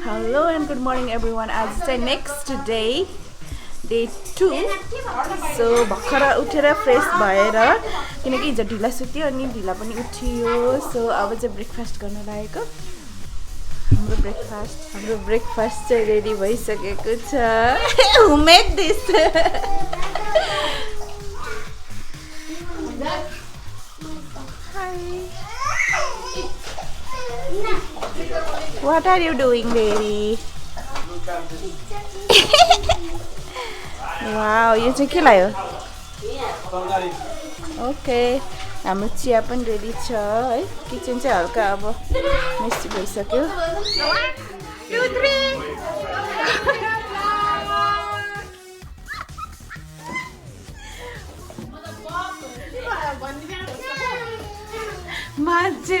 Hello and good morning everyone. आज चाहिँ next day 2 so भर्खर उठेर फ्रेस भएर किनकि हिजो ढिला सुत्यो अनि ढिला पनि उठियो सो अब चाहिँ ब्रेकफास्ट गर्न लागेको हाम्रो ब्रेकफास्ट चाहिँ रेडी भइसकेको छ Who made this? Hi. What are you doing, baby? Wow, यो चाहिँ के लाग्यो? ओके हाम्रो चिया पनि रेडी छ है किचन चाहिँ हल्का अब मेसी भइसक्यो 1 2 3 मान्छे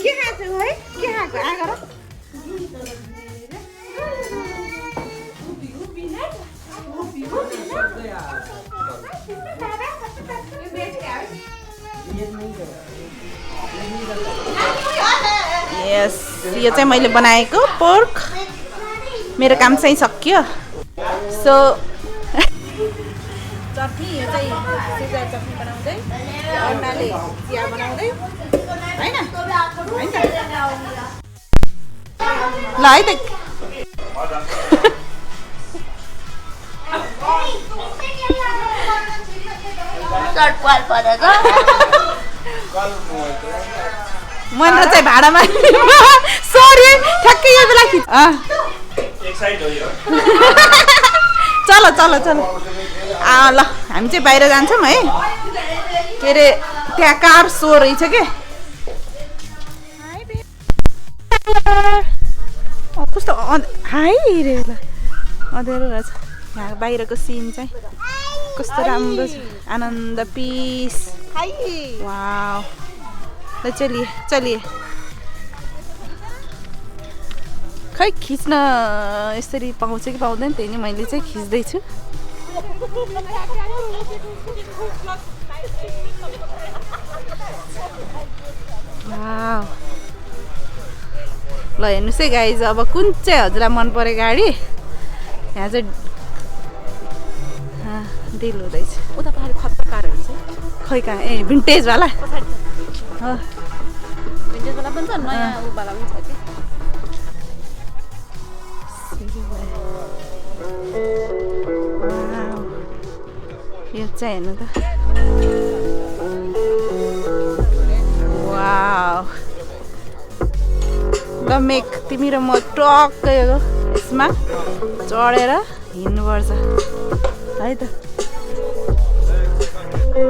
के खाएको है के खाएको आगर यस यो चाहिँ मैले बनाएको पोर्क मेरो काम चाहिँ सकियो सो चटनी यो चाहिँ सिजार चटनी बनाउँदै अन्डाले चिया बनाउँदै हैन ल है त मन चाहिँ भाडामा सरी ठ्याक्कै यो बेला चलो चलो चलो ल हामी चाहिँ बाहिर जान्छौँ है के अरे त्यहाँ कार सो रहेछ के कस्तो हाई रे ल अँध्यारो रहेछ यहाँ बाहिरको सिन चाहिँ कस्तो राम्रो छ आनन्द पिस वाउ ल चलिए चलिए खै खिच्न यसरी पाउँछ कि पाउँदैन त्यही नि मैले चाहिँ खिच्दैछु वाउ ल हेर्नुहोस् है गाइज अब कुन चाहिँ हजुरलाई मन पऱ्यो गाडी यहाँ चाहिँ डिल हुँदैछ उता पहाडी खतरा कारहरू चाहिँ खै कहाँ ए भिन्टेजवाला भिन्टेजवाला पनि छ नयाँ उवाला पनि छ कि यो चाहिँ हेर्नु त वाउ ल मेक तिमी र म टक्कै यसमा चढेर हिँड्नुपर्छ है त हो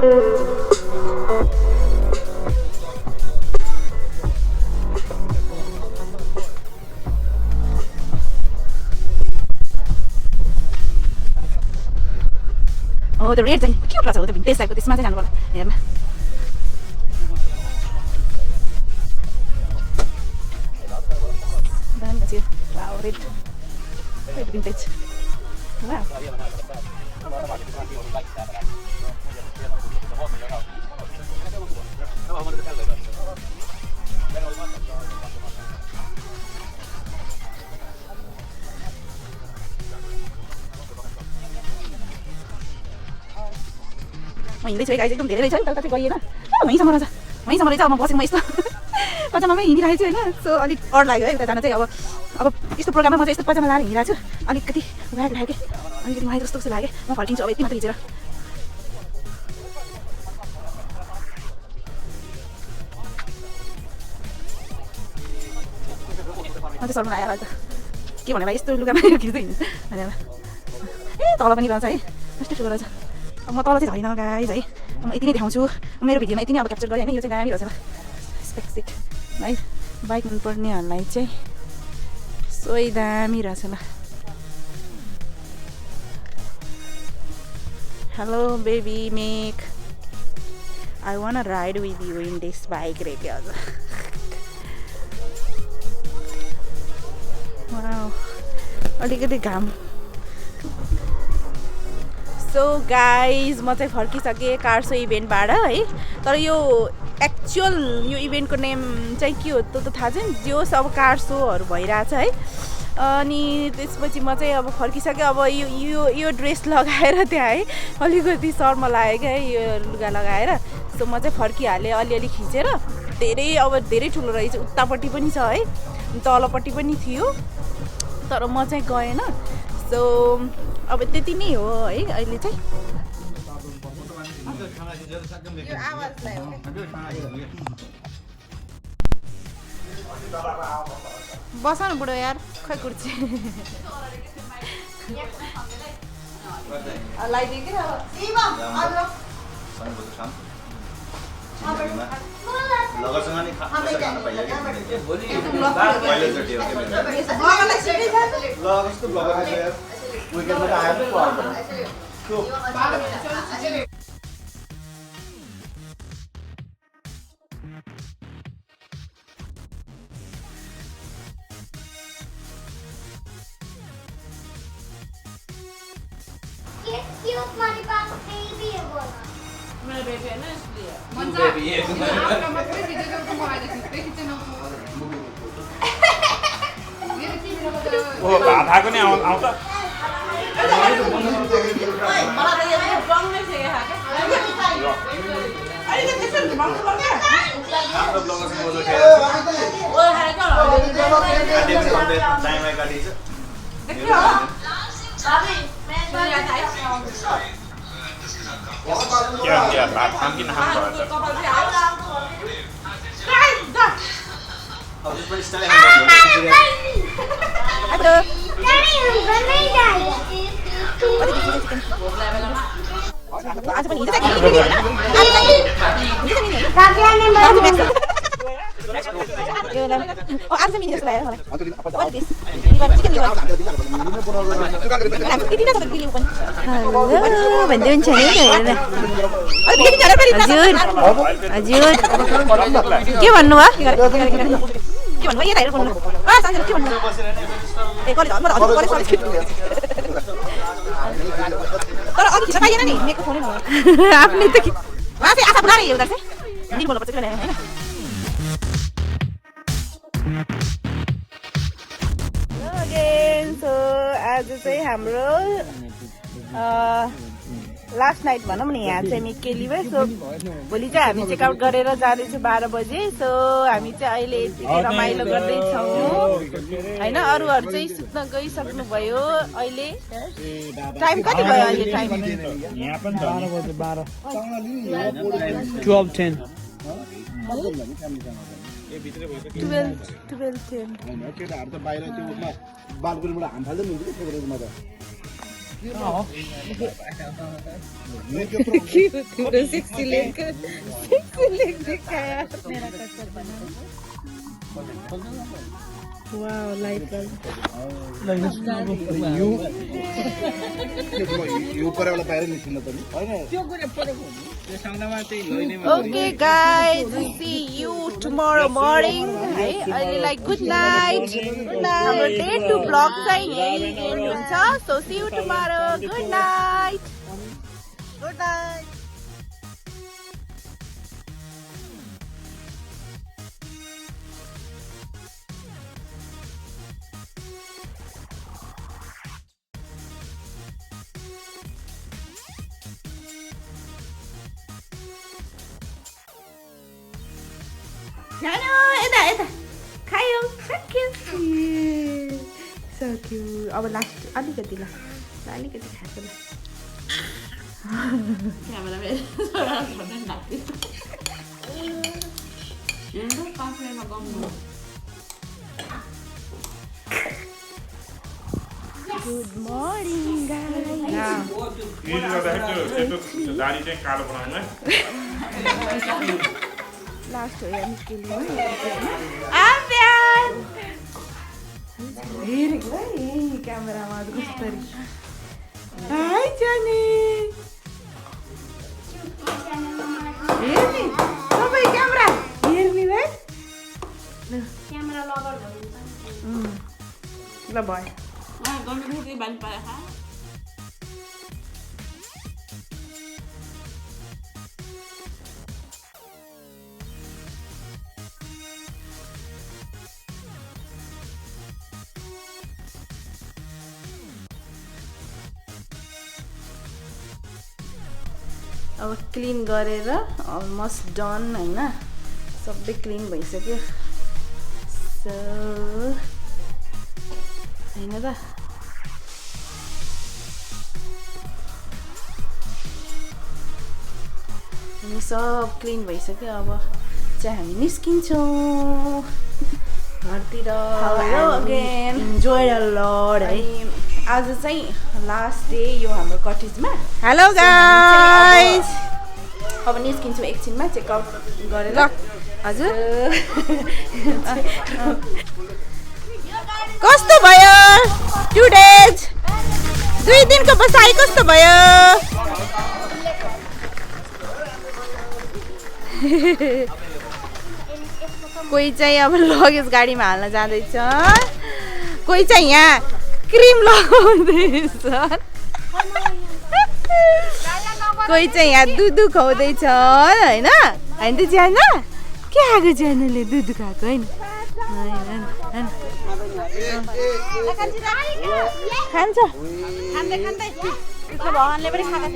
त्यो रेड चाहिँ क्युट लाग्छ हो त्यो भिन्टेज टाइपको त्यसमा चाहिँ जानु पर्ला हेर्न दामी छ wow red red vintage wow हिँड्दैछु है गाई एकदम धेरै रहेछ नि तर चाहिँ गइएन वहीँसम्म रहेछ वहीँसम्म रहेछ अब म बसेको म यस्तो पजामामै हिँडिरहेको छु होइन सो अलिक अड लाग्यो है उता जान चाहिँ अब यस्तो प्रोग्राममा म चाहिँ यस्तो पजामा लाएर हिँडिरहेको छु अलिकति उहाँको लाग्यो कि अलिकति मलाई जस्तो कस्तो लाग्यो म फर्किन्छु अब यति मात्र हिँडेर म चाहिँ सर्नु आएर त के भनेर यस्तो लुगामा खिच्दै हिँड्छु भनेर ए तल पनि रहन्छ है कस्तो ठुलो रहेछ अब म तल चाहिँ छैन गाइज है म यति नै देखाउँछु मेरो भिडियोमा यति नै अब क्याप्चर गरेँ होइन यो चाहिँ दामी रहेछ स्पेक्सिट है बाइक मनपर्नेहरूलाई चाहिँ सोही दामी रहेछ ल hello baby make I wanna ride with you in this bike, Rekya. Wow अलिकति घाम सो गाइज म चाहिँ फर्किसकेँ कारसो इभेन्टबाट है तर यो एक्चुअल यो इभेन्टको नेम चाहिँ के हो त्यो त थाहा छैन जो अब कार सोहरू भइरहेछ है अनि त्यसपछि म चाहिँ अब फर्किसकेँ अब यो ड्रेस लगाएर त्यहाँ है अलिकति शर्म लाग्यो क्या है यो लुगा लगाएर सो म चाहिँ फर्किहालेँ अलिअलि खिचेर धेरै ठुलो रहेछ उतापट्टि पनि छ है तलपट्टि पनि थियो तर म चाहिँ गएन सो अब त्यति नै हो है अहिले चाहिँ बस न बुढो यार खै कुर्ची हमारे पास बेबी है बोला मेरा बेबी है ना इसलिए बेबी है आपका मतलब वीडियो को तुम आ जाते थे किचन ओ भाको नि आउँछ मलाई त यो बङ नै छ यहाँ के अहिले त्यसरी भन्नु पर्छ हाम्रो ब्लगर्स मोजो के ओ हारेको आदि पनि टाइम आइ गाडी छ देखियो भाभी मैं क्या भात खाम कि नखाम पर्छ कपाल चाहिँ आयो अब पनि स्टाइल गर्नु हेलो नहीं हम नहीं जाए आज पनि हिजो चाहिँ के काव्या ने मैं ओ आज पनि हिजो लाग्यो मलाई what is चिकन लिभर किति न त ग्रिल पनि हेलो भन्दै हुन्छ नि हेरेर अरे बिलिङ गरेर फेरि हजुर के भन्नु भयो के भन्नु भयो यता हेरेर भन्नु आ साथी के भन्नु ए कलेज म हजुर कलेज तर अघि खिच्न पाइएन नि मेको फोनै नहो आफ्नै त वहाँ चाहिँ आशा बनाएर एउटा चाहिँ दिन बोल्नुपर्छ कि होइन सो आज चाहिँ हाम्रो लास्ट नाइट भनौँ न यहाँ चाहिँ मिकेलीमै सो भोलि चाहिँ हामी चेकआउट गरेर जाँदैछौँ 12 बजे सो हामी चाहिँ अहिले यतिकै रमाइलो गर्दैछौँ होइन अरूहरू चाहिँ सुत्न गइसक्नु भयो अहिले टाइम कति भयो अहिले टाइम यहाँ पनि 12 बजे 12:10 12:10 केटाहरू त बाहिर त्यो उसमा बालकुनीबाट हाम फाल्दै हुन्छ कि फेब्रुअरीमा त Wow, light bulb. यो परेवाला बाहिर निस्किन त नि हैन Okay guys, see you tomorrow morning. Hey, अहिले like good night. हाम्रो day 2 vlog चाहिँ यही end हुन्छ. So see you tomorrow. Good night. Good night. Nano, eta. Kayo, so cute. So cute. अब लास्ट अलिकति ल अलिकति खाएको ल क्यामेराम्यान भन्दै नाच्यो हेर्नु पासमा गम्नु गुड मर्निङ गाइस भिडियो गर्दाखेरि त्यो सेतो दाढी चाहिँ कालो बनाउनु लास्ट हो यहाँ निस्किनु आम्यान हेरेको है क्यामेरामा कस्तरी हाई जानी हेर्ने तपाईँ क्यामेरा हेर्ने है क्यामेरा लगर भन्नु ल भयो अब क्लिन गरेर अलमोस्ट डन हैन सबै क्लिन भइसक्यो सो हैन त हामी सब क्लिन भइसक्यो अब चाहिँ हामी निस्किन्छौँ घरतिर hello again enjoy a lot है आज चाहिँ लास्ट डे यो हाम्रो कटेजमा हेलो गाइस अब निस्किन्छौँ एकछिनमा चेकआउट गरेर हजुर कस्तो भयो 2 डेज 2 दिनको बसाइ कस्तो भयो कोही चाहिँ अब लगेज गाडीमा हाल्न जाँदैछ कोही चाहिँ यहाँ क्रिम लगाउँदैछ कोही चाहिँ यहाँ दुध खुवाउँदैछ होइन होइन त ज्यान के आएको ज्यानले दुध खाएको होइन खान्छ भगवानले पनि खाएको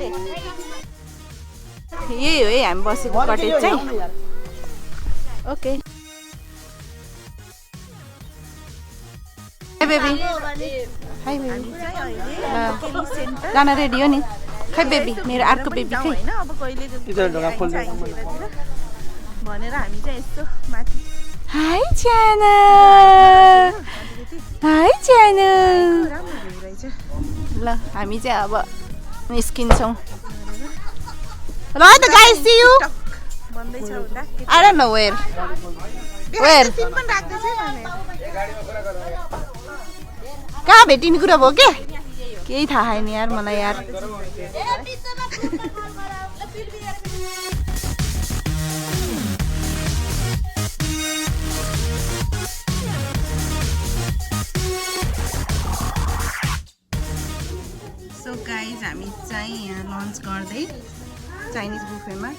थिए यही हो है हामी बसेको कटेज चाहिँ okay high baby hi baby जान रेडी हो नि खै बेबी मेरो अर्को बेबी खै भनेर हामी चाहिँ यस्तो माथि हाई च्याना हाई च्याना ल हामी चाहिँ अब निस्किन्छौँ ल त guys see you I don't know where कहाँ भेटिने कुरा भयो के केही थाहा छैन यार मलाई यार सो गाइज हामी चाहिँ यहाँ लन्च गर्दै चाइनिज बुफेमा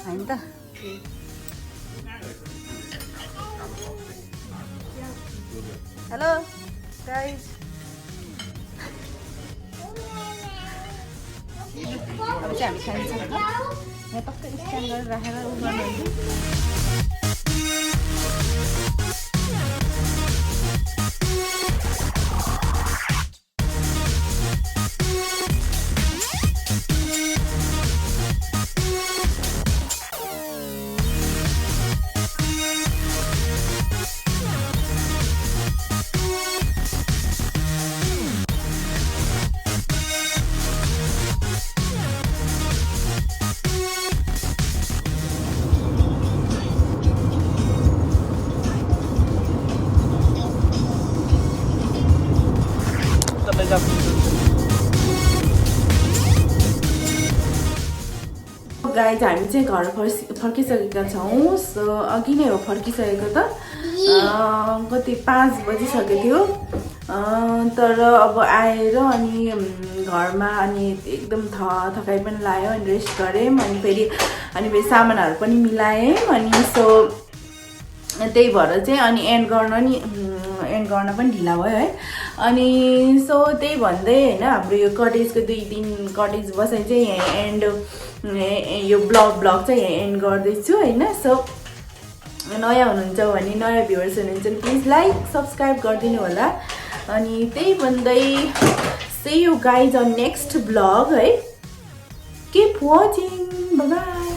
होइन त हेलो गाइज अब चाहिँ हामी खान्छ यहाँ टक्कै स्क्यान गरेर राखेर उ गर्नुहुन्छ गाइज हामी चाहिँ घर फर्किसकेका छौँ सो अघि नै हो फर्किसकेको त कति 5 बजिसकेको थियो तर अब आएर अनि घरमा अनि एकदम थकाइ पनि लाग्यो अनि रेस्ट गरेँ अनि फेरि सामानहरू पनि मिलाएँ अनि सो त्यही भएर चाहिँ अनि एन्ड गर्न पनि ढिला भयो है अनि सो त्यही भन्दै होइन हाम्रो यो कटेजको 2 दिन कटेज बसाइ चाहिँ यहाँ एन्ड यो ब्लग चाहिँ यहाँ एन्ड गर्दैछु होइन सो नयाँ हुनुहुन्छ भने नयाँ भ्युवर्स हुनुहुन्छ भने प्लिज लाइक सब्सक्राइब गरिदिनु होला अनि त्यही भन्दै see you guys on next blog है किप वाचिङ बाइ बाइ